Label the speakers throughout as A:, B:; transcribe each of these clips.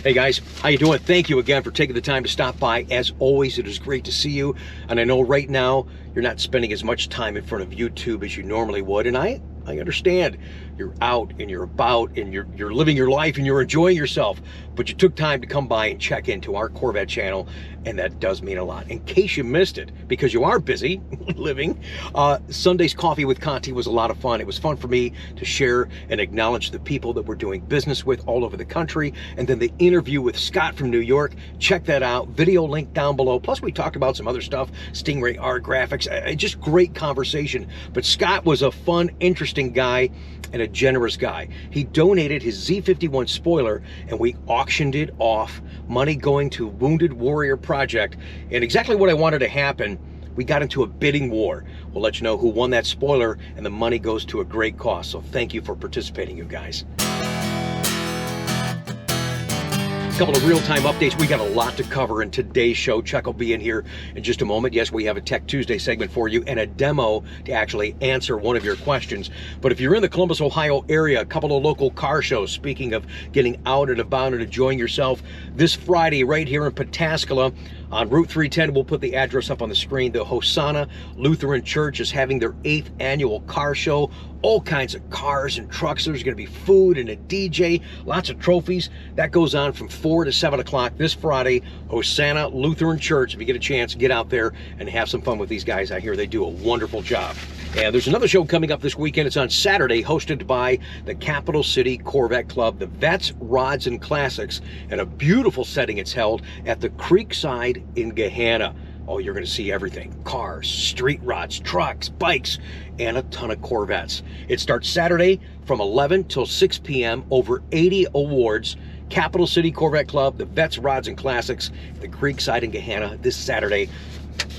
A: Hey guys, how you doing? Thank you again for taking the time to stop by. As always, it is great to see you. And I know right now you're not spending as much time in front of YouTube as you normally would. And I understand. You're out and you're about and you're living your life and you're enjoying yourself. But you took time to come by and check into our Corvette channel, and that does mean a lot. In case you missed it, because you are busy living, Sunday's Coffee with Conti was a lot of fun. It was fun for me to share and acknowledge the people that we're doing business with all over the country. And then the interview with Scott from New York. Check that out. Video link down below. Plus we talked about some other stuff, Stingray art graphics, just great conversation. But Scott was a fun, interesting guy and a generous guy. He donated his Z51 spoiler and we auctioned it off, money going to Wounded Warrior Project. And exactly what I wanted to happen, we got into a bidding war. We'll let you know who won that spoiler, and the money goes to a great cause. So thank you for participating, you guys. A couple of real-time updates. We got a lot to cover in today's show. Chuck will be in here in just a moment. Yes, we have a Tech Tuesday segment for you and a demo to actually answer one of your questions. But if you're in the Columbus, Ohio area, a couple of local car shows, speaking of getting out and about and enjoying yourself, this Friday right here in Pataskala on Route 310, we'll put the address up on the screen. The Hosanna Lutheran Church is having their 8th annual car show. All kinds of cars and trucks. There's going to be food and a DJ, lots of trophies. That goes on from 4 to 7 o'clock this Friday. Hosanna Lutheran Church. If you get a chance, get out there and have some fun with these guys. I hear they do a wonderful job. And there's another show coming up this weekend. It's on Saturday, hosted by the Capital City Corvette Club, the Vets, Rods, and Classics. And a beautiful setting it's held at the Creekside in Gahanna. Oh, you're going to see everything. Cars, street rods, trucks, bikes, and a ton of Corvettes. It starts Saturday from 11 till 6 p.m. Over 80 awards. Capital City Corvette Club, the Vets, Rods, and Classics, the Creekside in Gahanna this Saturday.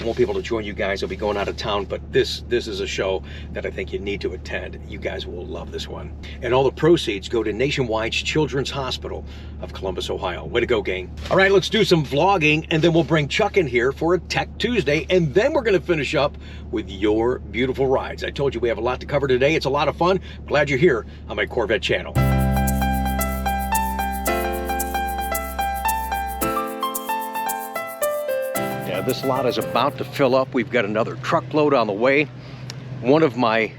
A: I won't be able to join you guys. I'll be going out of town, but this is a show that I think you need to attend. You guys will love this one. And all the proceeds go to Nationwide's Children's Hospital of Columbus, Ohio. Way to go, gang. All right, let's do some vlogging, and then we'll bring Chuck in here for a Tech Tuesday, and then we're going to finish up with your beautiful rides. I told you we have a lot to cover today. It's a lot of fun. Glad you're here on my Corvette channel. This lot is about to fill up. We've got another truckload on the way. One of my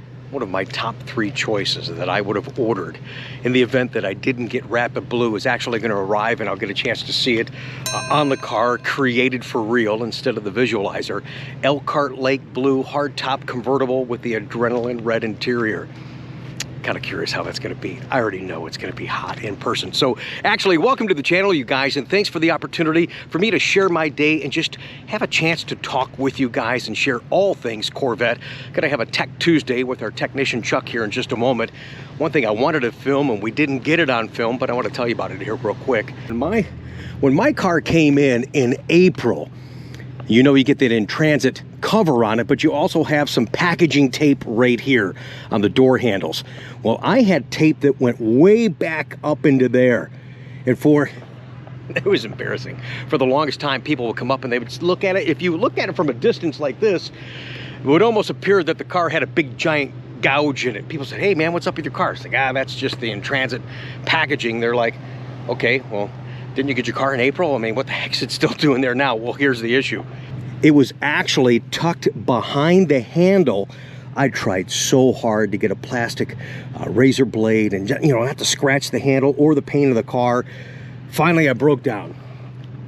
A: top 3 choices that I would have ordered in the event that I didn't get Rapid Blue is actually going to arrive, and I'll get a chance to see it on the car, created for real instead of the visualizer. Elkhart Lake Blue hardtop convertible with the adrenaline red interior. Kind of curious how that's going to be. I already know it's going to be hot in person. So actually, welcome to the channel, you guys, and thanks for the opportunity for me to share my day and just have a chance to talk with you guys and share all things Corvette. Gonna have a Tech Tuesday with our technician Chuck here in just a moment. One thing I wanted to film and we didn't get it on film, but I want to tell you about it here real quick. When my car came in April, you know, you get that in transit cover on it, but you also have some packaging tape right here on the door handles. Well, I had tape that went way back up into there. And it was embarrassing. For the longest time, people would come up and they would look at it. If you look at it from a distance like this, it would almost appear that the car had a big giant gouge in it. People said, hey man, what's up with your car? It's like, that's just the in-transit packaging. They're like, okay, well, didn't you get your car in April? I mean, what the heck's it still doing there now? Well, here's the issue. It was actually tucked behind the handle. I tried so hard to get a plastic razor blade and, you know, not to scratch the handle or the paint of the car. Finally, I broke down.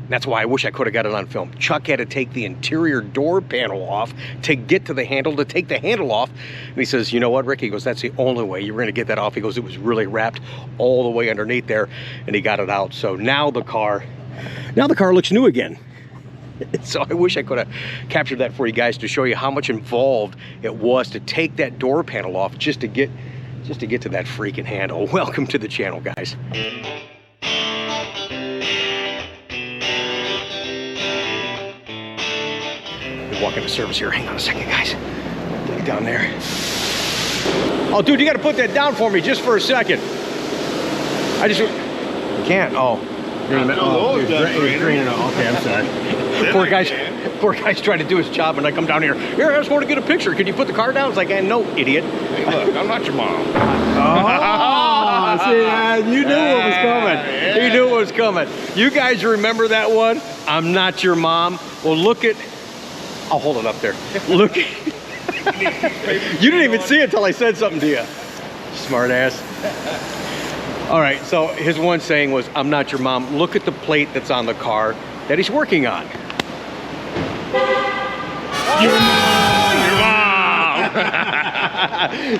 A: That's why I wish I could have got it on film. Chuck had to take the interior door panel off to get to the handle, to take the handle off. And he says, you know what, Rick? He goes, that's the only way you're going to get that off. He goes, it was really wrapped all the way underneath there, and he got it out. So now the car looks new again. So I wish I could have captured that for you guys to show you how much involved it was to take that door panel off just to get to that freaking handle. Welcome to the channel, guys. We walk into service here. Hang on a second, guys. Get it down there. Oh, dude, you got to put that down for me just for a second. You can't. Oh. Okay, I'm sorry. Poor guy's trying to do his job, and I come down here. Here, I just want to get a picture. Can you put the car down? It's like, no, idiot.
B: Hey, look, I'm not your mom.
A: Oh, See, you knew what was coming.
B: Yeah.
A: You knew what was coming. You guys remember that one? I'm not your mom. Well, look at. I'll hold it up there. Look. You didn't even see it until I said something to you. Smart ass. All right, so his one saying was, I'm not your mom. Look at the plate that's on the car that he's working on. Your mom!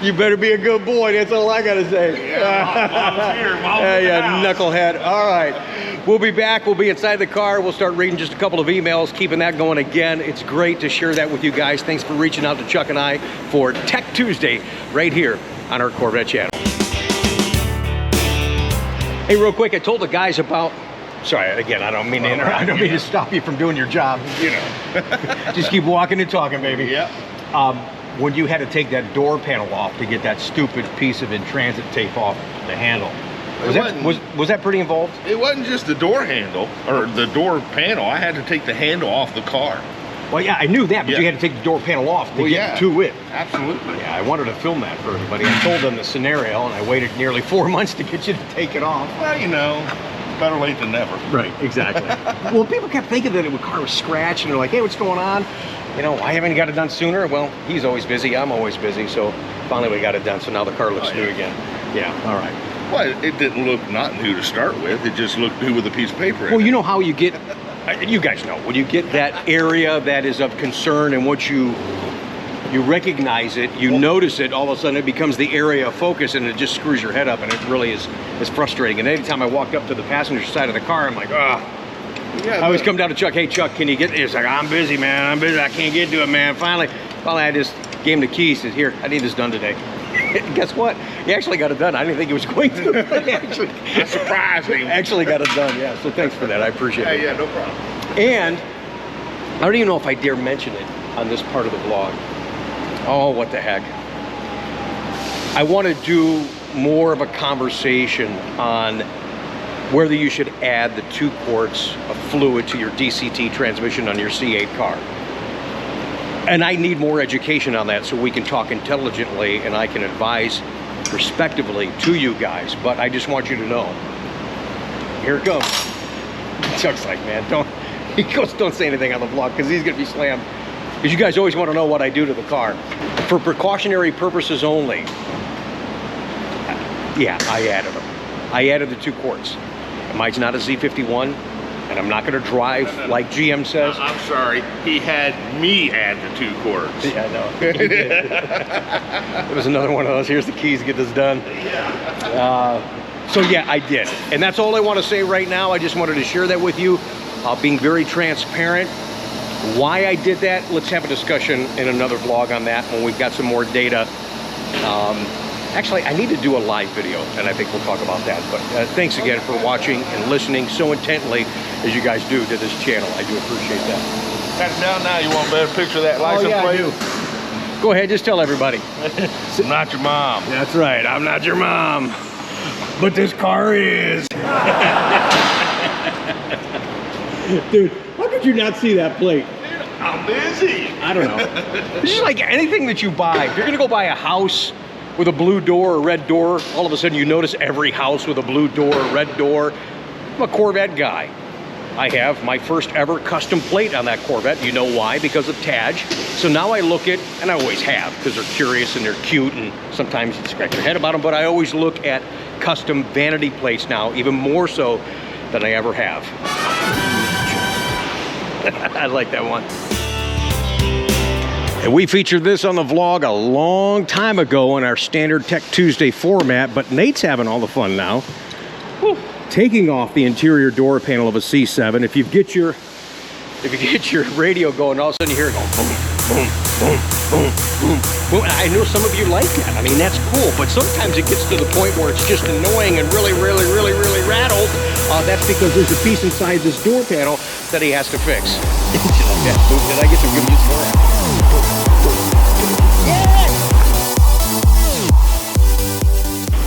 A: You better be a good boy. That's all I got to say.
B: Yeah,
A: yeah, knucklehead. All right. We'll be back. We'll be inside the car. We'll start reading just a couple of emails, keeping that going again. It's great to share that with you guys. Thanks for reaching out to Chuck and I for Tech Tuesday right here on our Corvette channel. Hey, real quick, I told the guys about. Sorry, again, I don't mean to interrupt. I don't mean to stop you from doing your job. You know, just keep walking and talking, baby.
B: Yeah.
A: When you had to take that door panel off to get that stupid piece of in-transit tape off the handle, was that pretty involved?
B: It wasn't just the door handle or the door panel. I had to take the handle off the car.
A: Well, yeah, I knew that, but you had to take the door panel off to get to it.
B: Absolutely.
A: Yeah, I wanted to film that for everybody. I told them the scenario, and I waited nearly 4 months to get you to take it off.
B: Well, you know, better late than never.
A: Right, exactly. Well, people kept thinking that the car was scratched, and they're like, hey, what's going on? You know, why haven't you got it done sooner? Well, he's always busy, I'm always busy, so finally we got it done, so now the car looks new again. Yeah, all right.
B: Well, it didn't look not new to start with. It just looked new with a piece of paper in
A: Well,
B: it.
A: you know how you get, you guys know, when you get that area that is of concern and once you recognize it, you notice it, all of a sudden it becomes the area of focus and it just screws your head up and it really is frustrating. And anytime I walked up to the passenger side of the car, I'm like, ah. Yeah, I always come down to Chuck, hey Chuck, can you get this? He's like, I'm busy, man, I'm busy, I can't get to it, man. Finally I just gave him the keys, said, here, I need this done today. Guess what? He actually got it done. I didn't think he was going to.
B: That surprised me.
A: Actually got it done, yeah. So thanks for that. I appreciate it.
B: Yeah, no problem.
A: And I don't even know if I dare mention it on this part of the vlog. Oh, what the heck. I want to do more of a conversation on whether you should add the 2 quarts of fluid to your DCT transmission on your C8 car. And I need more education on that so we can talk intelligently and I can advise respectively to you guys. But I just want you to know, here it comes. Chuck's like, man, don't say anything on the vlog because he's gonna be slammed. Because you guys always want to know what I do to the car. For precautionary purposes only, yeah, I added them. I added the 2 quarts. Mine's not a Z51. And I'm not going to drive like GM says.
B: I'm sorry. He had me add the 2 quarts.
A: Yeah, I know. It was another one of those. Here's the keys. Get this done.
B: Yeah.
A: So yeah, I did. And that's all I want to say right now. I just wanted to share that with you. Being very transparent. Why I did that, let's have a discussion in another vlog on that when we've got some more data. Actually, I need to do a live video, and I think we'll talk about that. But thanks again for watching and listening so intently as you guys do to this channel. I do appreciate that.
B: Now you want a better picture of that license plate?
A: I do. Go ahead, just tell everybody.
B: I'm not your mom.
A: That's right, I'm not your mom. But this car is. Dude, how could you not see that plate?
B: Dude, I'm busy.
A: I don't know. It's just like anything that you buy. If you're gonna go buy a house with a blue door or red door, all of a sudden you notice every house with a blue door or red door. I'm a Corvette guy. I have my first ever custom plate on that Corvette. You know why? Because of Taj. So now I look at, and I always have, because they're curious and they're cute, and sometimes you scratch your head about them, but I always look at custom vanity plates now, even more so than I ever have. I like that one. And we featured this on the vlog a long time ago in our standard Tech Tuesday format, but Nate's having all the fun now. Whew. Taking off the interior door panel of a C7. If you get your radio going, all of a sudden you hear it go boom, boom, boom, boom, boom, boom. I know some of you like that. I mean, that's cool, but sometimes it gets to the point where it's just annoying and really rattled. That's because there's a piece inside this door panel that he has to fix. Did I get some good music for that?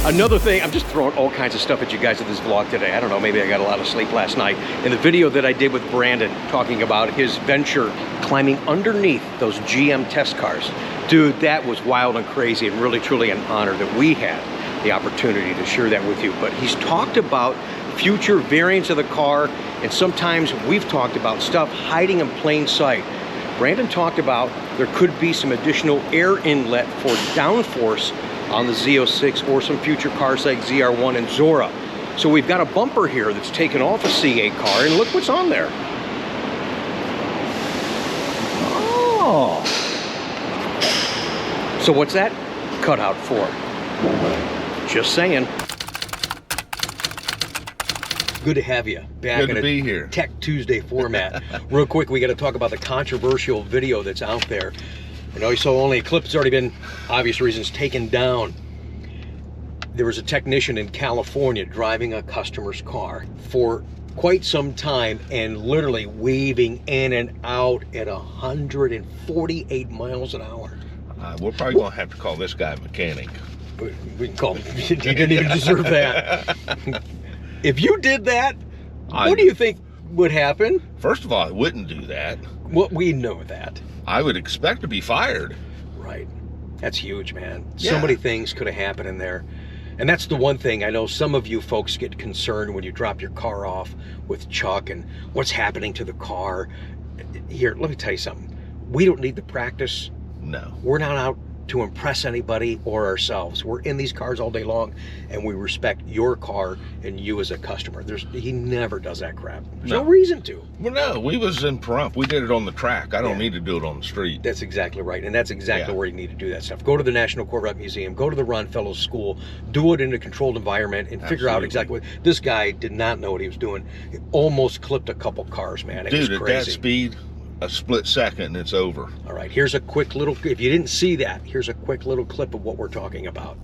A: Another thing, I'm just throwing all kinds of stuff at you guys in this vlog today. I don't know, maybe I got a lot of sleep last night. In the video that I did with Brandon, talking about his venture climbing underneath those GM test cars. Dude, that was wild and crazy and really truly an honor that we had the opportunity to share that with you. But he's talked about future variants of the car, and sometimes we've talked about stuff hiding in plain sight. Brandon talked about there could be some additional air inlet for downforce on the Z06 or some future cars like ZR1 and Zora. So we've got a bumper here that's taken off a C8 car, and look what's on there. Oh. So what's that cutout for? Just saying. Good to have you back in a Tech Tuesday format. Real quick, we got to talk about the controversial video that's out there. I know you saw only a clip. It's already been, obvious reasons, taken down. There was a technician in California driving a customer's car for quite some time and literally weaving in and out at 148 miles an hour.
B: We're probably going to have to call this guy a mechanic.
A: We can call him. He didn't even deserve that. If you did that, what do you think would happen?
B: First of all, I wouldn't do that.
A: Well, we know that.
B: I would expect to be fired.
A: Right. That's huge, man.
B: Yeah.
A: So many things could have happened in there. And that's the one thing I know some of you folks get concerned when you drop your car off with Chuck and what's happening to the car. Here, let me tell you something. We don't need the practice.
B: No.
A: We're not out to impress anybody or ourselves. We're in these cars all day long, and we respect your car and you as a customer. He never does that crap. There's no reason to.
B: Well, no, we was in Pahrump. We did it on the track. I don't need to do it on the street.
A: That's exactly right, and that's exactly where you need to do that stuff. Go to the National Corvette Museum, go to the Ron Fellows School, do it in a controlled environment, and figure out exactly what. This guy did not know what he was doing. He almost clipped a couple cars, man. It was crazy.
B: Dude, at that speed, a split second and it's over.
A: All right, here's a quick little, if you didn't see that, here's a quick little clip of what we're talking about.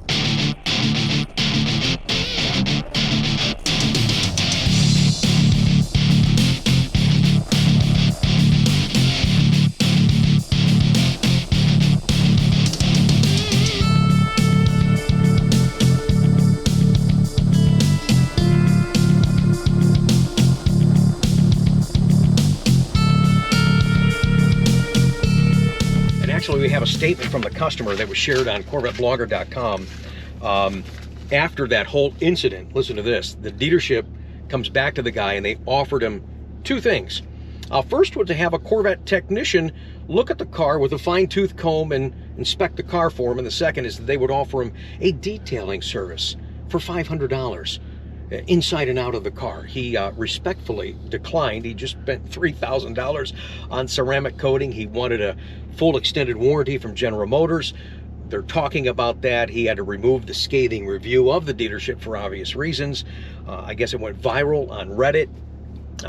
A: Actually, we have a statement from the customer that was shared on CorvetteBlogger.com. After that whole incident, listen to this. The dealership comes back to the guy and they offered him two things. First was to have a Corvette technician look at the car with a fine-tooth comb and inspect the car for him. And the second is that they would offer him a detailing service for $500. Inside and out of the car. He respectfully declined. He just spent $3,000 on ceramic coating. He wanted a full extended warranty from General Motors. They're talking about that. He had to remove the scathing review of the dealership for obvious reasons. I guess it went viral on Reddit.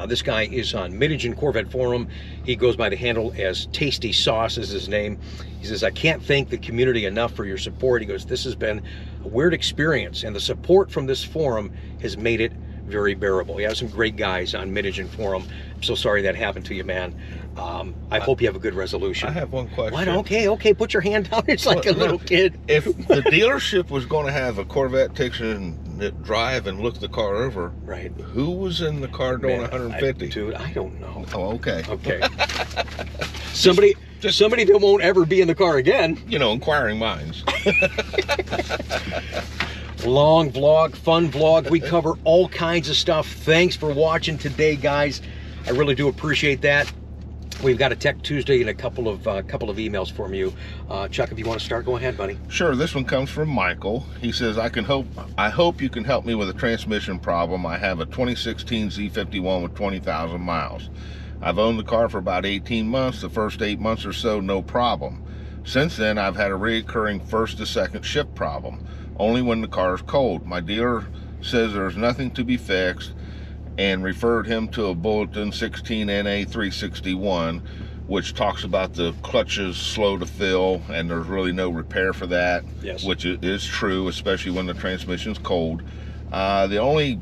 A: This guy is on Mid-Engine Corvette Forum. He goes by the handle as Tasty Sauce is his name. He says, I can't thank the community enough for your support. He goes, this has been a weird experience, and the support from this forum has made it very bearable. You have some great guys on Mid-Engine Forum. I'm so sorry that happened to you, man. I hope you have a good resolution.
B: I have one question.
A: What? Okay, put your hand down. It's like a little kid.
B: If the dealership was going to have a Corvette technician that drive and look the car over,
A: right?
B: Who was in the car doing 150?
A: Dude, I don't know.
B: Oh, okay.
A: Okay. Somebody that won't ever be in the car again.
B: You know, inquiring minds.
A: Long vlog, fun vlog. We cover all kinds of stuff. Thanks for watching today, guys. I really do appreciate that. We've got a Tech Tuesday and a couple of emails from you. Chuck, if you want to start, go ahead, buddy.
B: Sure. This one comes from Michael. He says, I hope you can help me with a transmission problem. I have a 2016 Z51 with 20,000 miles. I've owned the car for about 18 months. The first 8 months or so, no problem. Since then, I've had a recurring first to second shift problem, only when the car is cold. My dealer says there's nothing to be fixed and referred him to a Bulletin 16 NA 361, which talks about the clutches slow to fill and there's really no repair for that.
A: Yes.
B: Which is true, especially when the transmission's cold. The only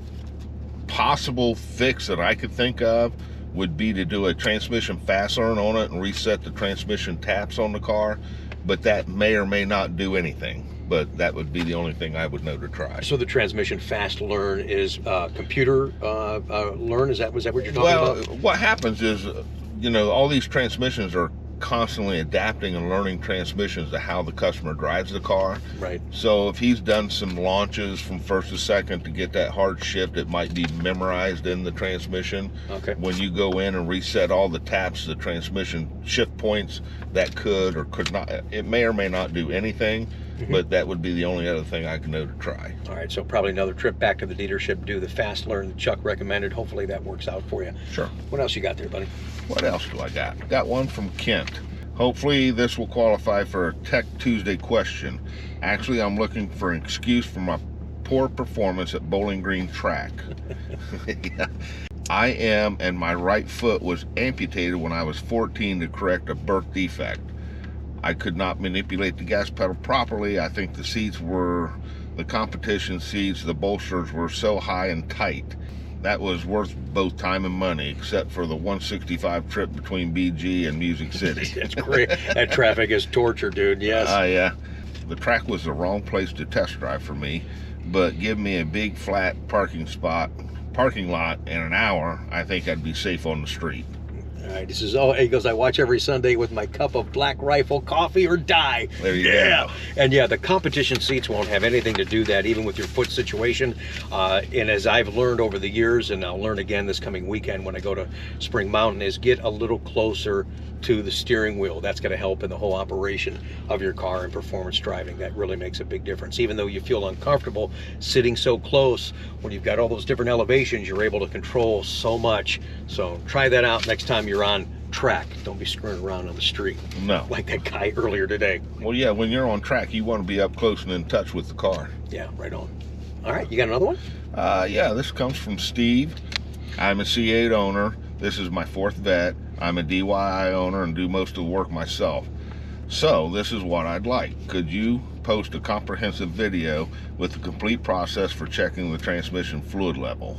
B: possible fix that I could think of would be to do a transmission fastener on it and reset the transmission taps on the car, but that may or may not do anything. But that would be the only thing I would know to try. So
A: the transmission fast learn is computer learn? Was that what you're talking about?
B: Well, what happens is, you know, all these transmissions are constantly adapting and learning transmissions to how the customer drives the car.
A: Right.
B: So if he's done some launches from first to second to get that hard shift, it might be memorized in the transmission.
A: Okay.
B: When you go in and reset all the taps, the transmission shift points, that could or could not, it may or may not do anything, but that would be the only other thing I can know to try.
A: All right, so probably another trip back to the dealership, do the fast learn that Chuck recommended. Hopefully that works out for you.
B: Sure.
A: What else you got there, buddy?
B: What else do I got? Got one from Kent. Hopefully this will qualify for a Tech Tuesday question. Actually, I'm looking for an excuse for my poor performance at Bowling Green track. Yeah. I am, and my right foot was amputated when I was 14 to correct a birth defect. I could not manipulate the gas pedal properly. I think the seats were, the competition seats, the bolsters were so high and tight. That was worth both time and money, except for the 165 trip between BG and Music City.
A: It's great. That traffic is torture, dude. Yes.
B: Yeah. The track was the wrong place to test drive for me, but give me a big flat parking lot in an hour, I think I'd be safe on the street.
A: All right, this is all. He goes, I watch every Sunday with my cup of Black Rifle coffee or die.
B: There you go.
A: And yeah, the competition seats won't have anything to do that, even with your foot situation. And as I've learned over the years, and I'll learn again this coming weekend when I go to Spring Mountain, is get a little closer to the steering wheel. That's going to help in the whole operation of your car and performance driving. That really makes a big difference. Even though you feel uncomfortable sitting so close, when you've got all those different elevations, you're able to control so much. So try that out next time you're on track. Don't be screwing around on the street.
B: No.
A: Like that guy earlier today.
B: Well, yeah, when you're on track, you want to be up close and in touch with the car.
A: Yeah, right on. All right, you got another one?
B: Yeah, this comes from Steve. I'm a C8 owner. This is my 4th vet. I'm a DIY owner and do most of the work myself. So this is what I'd like. Could you post a comprehensive video with the complete process for checking the transmission fluid level?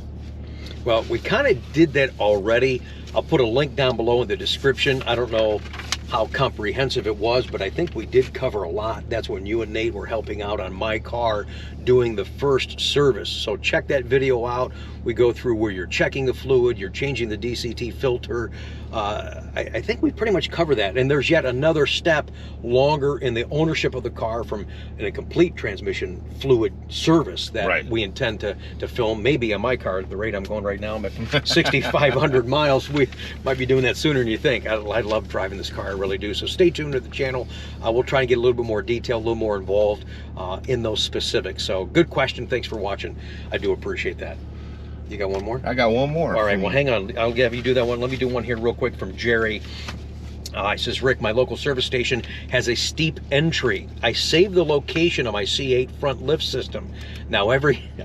A: Well, we kind of did that already. I'll put a link down below in the description. I don't know how comprehensive it was, but I think we did cover a lot. That's when you and Nate were helping out on my car doing the first service. So check that video out. We go through where you're checking the fluid, you're changing the DCT filter. I think we pretty much cover that. And there's yet another step longer in the ownership of the car from in a complete transmission fluid service that we intend to film. Maybe on my car, at the rate I'm going right now, I'm at 6,500 miles. We might be doing that sooner than you think. I love driving this car, I really do. So stay tuned to the channel. We'll try and get a little bit more detail, a little more involved in those specifics. So good question. Thanks for watching. I do appreciate that. You got one more?
B: I got one more.
A: All right, well, hang on. I'll have you do that one. Let me do one here real quick from Jerry. He says, Rick, my local service station has a steep entry. I saved the location of my C8 front lift system. Now, I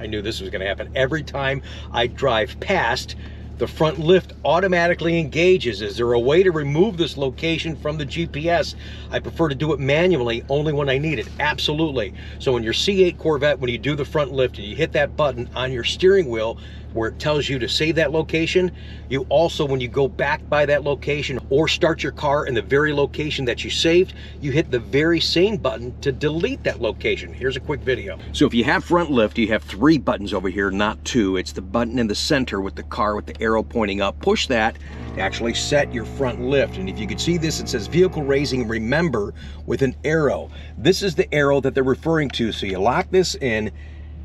A: knew this was going to happen. Every time I drive past, the front lift automatically engages. Is there a way to remove this location from the GPS? I prefer to do it manually only when I need it. Absolutely. So in your C8 Corvette, when you do the front lift and you hit that button on your steering wheel where it tells you to save that location, you also, when you go back by that location or start your car in the very location that you saved, you hit the very same button to delete that location. Here's a quick video. So if you have front lift, you have 3 buttons over here, not 2. It's the button in the center with the car with the arrow pointing up. Push that to actually set your front lift. And if you can see this, it says vehicle raising remember with an arrow. This is the arrow that they're referring to. So you lock this in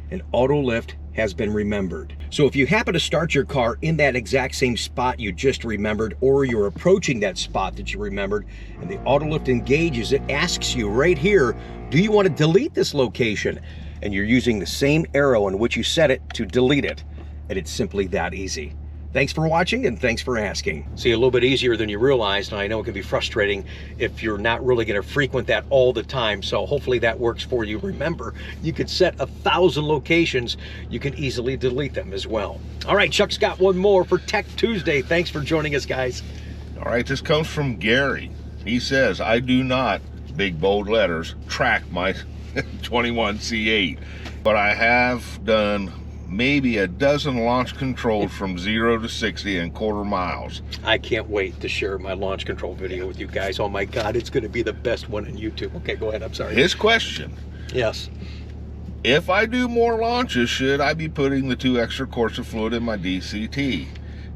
A: and auto lift has been remembered. So if you happen to start your car in that exact same spot you just remembered, or you're approaching that spot that you remembered and the auto lift engages, it asks you right here, do you want to delete this location? And you're using the same arrow in which you set it to delete it. And it's simply that easy. Thanks for watching and thanks for asking. See, a little bit easier than you realized, and I know it can be frustrating if you're not really going to frequent that all the time, so hopefully that works for you. Remember, you could set 1,000 locations. You can easily delete them as well. All right, Chuck's got one more for Tech Tuesday. Thanks for joining us, guys.
B: All right, this comes from Gary. He says, I do not, big bold letters, track my 21 C8, but I have done maybe a dozen launch controls from 0 to 60 in quarter miles.
A: I can't wait to share my launch control video with you guys. Oh my God, it's going to be the best one on YouTube. Okay, go ahead. I'm sorry.
B: His question.
A: Yes.
B: If I do more launches, should I be putting the 2 extra quarts of fluid in my DCT?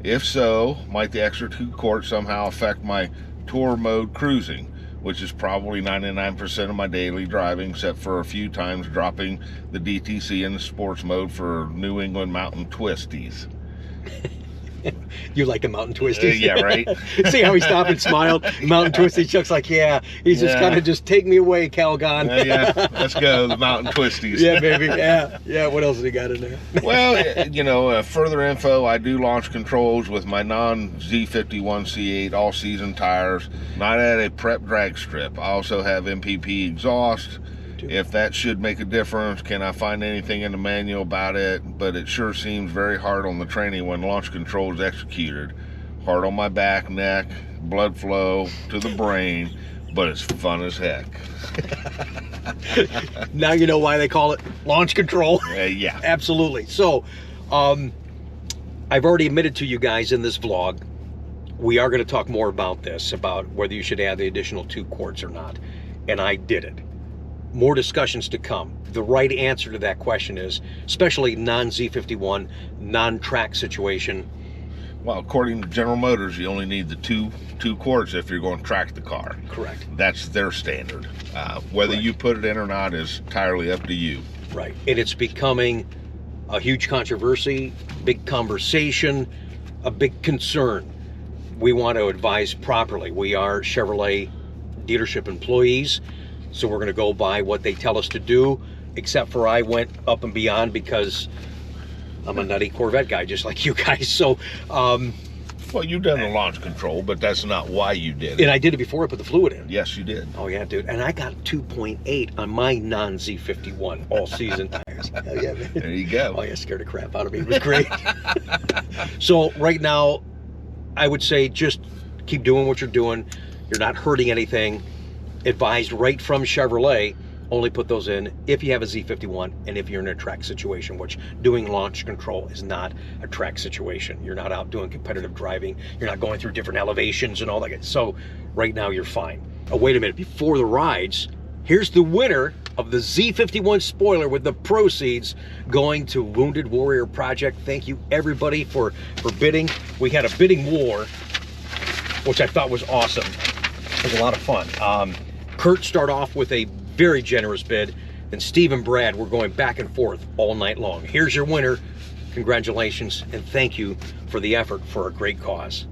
B: If so, might the extra 2 quarts somehow affect my tour mode cruising, which is probably 99% of my daily driving, except for a few times dropping the DTC in the sports mode for New England mountain twisties.
A: You like the mountain twisties?
B: Yeah, right.
A: See how he stopped and smiled? Mountain twisties. Chuck's like, yeah. He's just kind of just take me away, Calgon.
B: Yeah, let's go, the mountain twisties.
A: Yeah, baby. Yeah. What else has he got in there?
B: Well, you know, further info, I do launch controls with my non-Z51 C8 all-season tires, not at a prep drag strip. I also have MPP exhaust. If that should make a difference, can I find anything in the manual about it? But it sure seems very hard on the training when launch control is executed. Hard on my back, neck, blood flow to the brain, but it's fun as heck.
A: Now you know why they call it launch control.
B: Yeah.
A: Absolutely. So, I've already admitted to you guys in this vlog, we are going to talk more about this, about whether you should add the additional 2 quarts or not. And I did it. More discussions to come. The right answer to that question is, especially non-Z51, non-track situation.
B: Well, according to General Motors, you only need the two quarts if you're going to track the car.
A: Correct.
B: That's their standard. Whether you put it in or not is entirely up to you.
A: Right. And it's becoming a huge controversy, big conversation, a big concern. We want to advise properly. We are Chevrolet dealership employees, so we're going to go by what they tell us to do, except for I went up and beyond because I'm a nutty Corvette guy, just like you guys. So,
B: well, you've done the launch control, but that's not why you did it.
A: And I did it before I put the fluid in.
B: Yes, you did.
A: Oh, yeah, dude. And I got 2.8 on my non-Z51 all-season tires. Oh, yeah, man.
B: There you go.
A: Oh, yeah, scared the crap out of me. It was great. So, right now, I would say just keep doing what you're doing. You're not hurting anything. Advised right from Chevrolet, only put those in if you have a Z51 and if you're in a track situation, which doing launch control is not a track situation. You're not out doing competitive driving. You're not going through different elevations and all that. So right now you're fine. Oh, wait a minute. Before the rides, here's the winner of the Z51 spoiler with the proceeds going to Wounded Warrior Project. Thank you everybody for bidding. We had a bidding war, which I thought was awesome. It was a lot of fun. Kurt started off with a very generous bid, and Steve and Brad were going back and forth all night long. Here's your winner. Congratulations, and thank you for the effort for a great cause.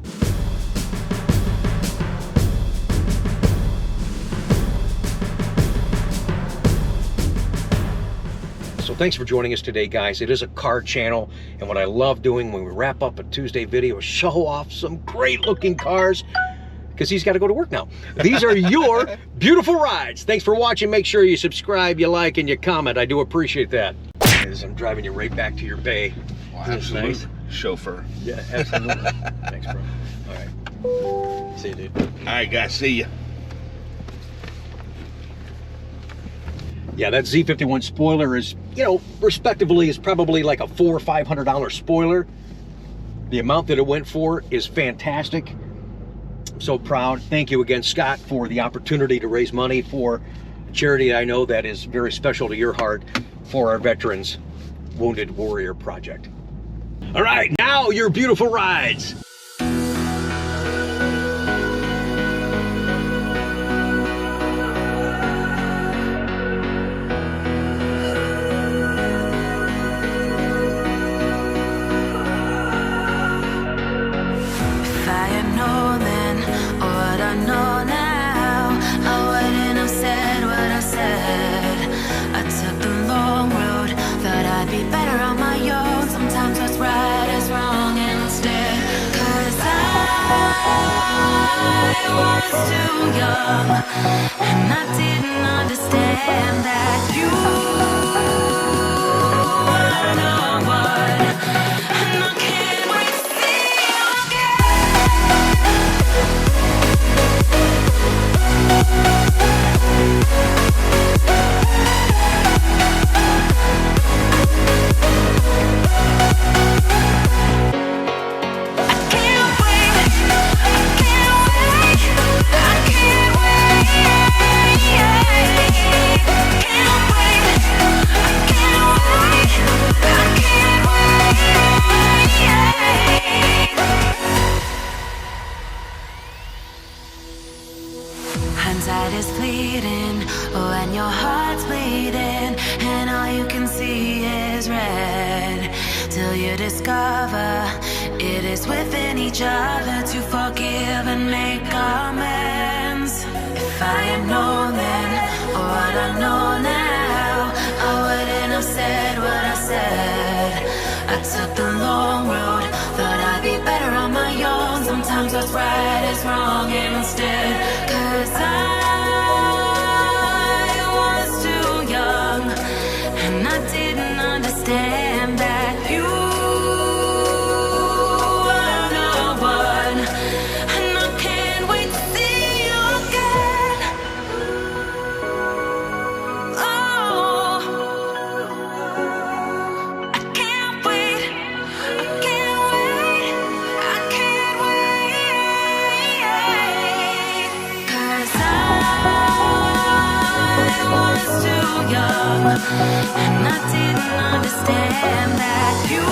A: So thanks for joining us today, guys. It is a car channel, and what I love doing when we wrap up a Tuesday video is show off some great looking cars, because he's got to go to work now. These are your beautiful rides. Thanks for watching. Make sure you subscribe, you like, and you comment. I do appreciate that. As I'm driving you right back to your bay.
B: Well, absolutely. Nice? Chauffeur.
A: Yeah, absolutely. Thanks, bro. All right. See you, dude.
B: All right, guys. See you.
A: Yeah, that Z51 spoiler is, you know, respectively is probably like a $400 or $500 spoiler. The amount that it went for is fantastic. I'm so proud. Thank you again, Scott, for the opportunity to raise money for a charity I know that is very special to your heart, for our veterans, Wounded Warrior Project. All right, now your beautiful rides.
C: I was too young, and I didn't understand that you were the one, and I can't wait to see you yeah. light is fleeting when your heart's bleeding and all you can see is red. Till you discover it is within each other to forgive and make amends. If I had known then what I know now, I wouldn't have said what I said. I took the long road, thought I'd be better on my own. Sometimes what's right is wrong instead. 'Cause I was too young and I didn't understand that you are the one. And I can't wait to see you again. Oh, I can't wait, I can't wait, I can't wait. 'Cause I was too young and I didn't understand that you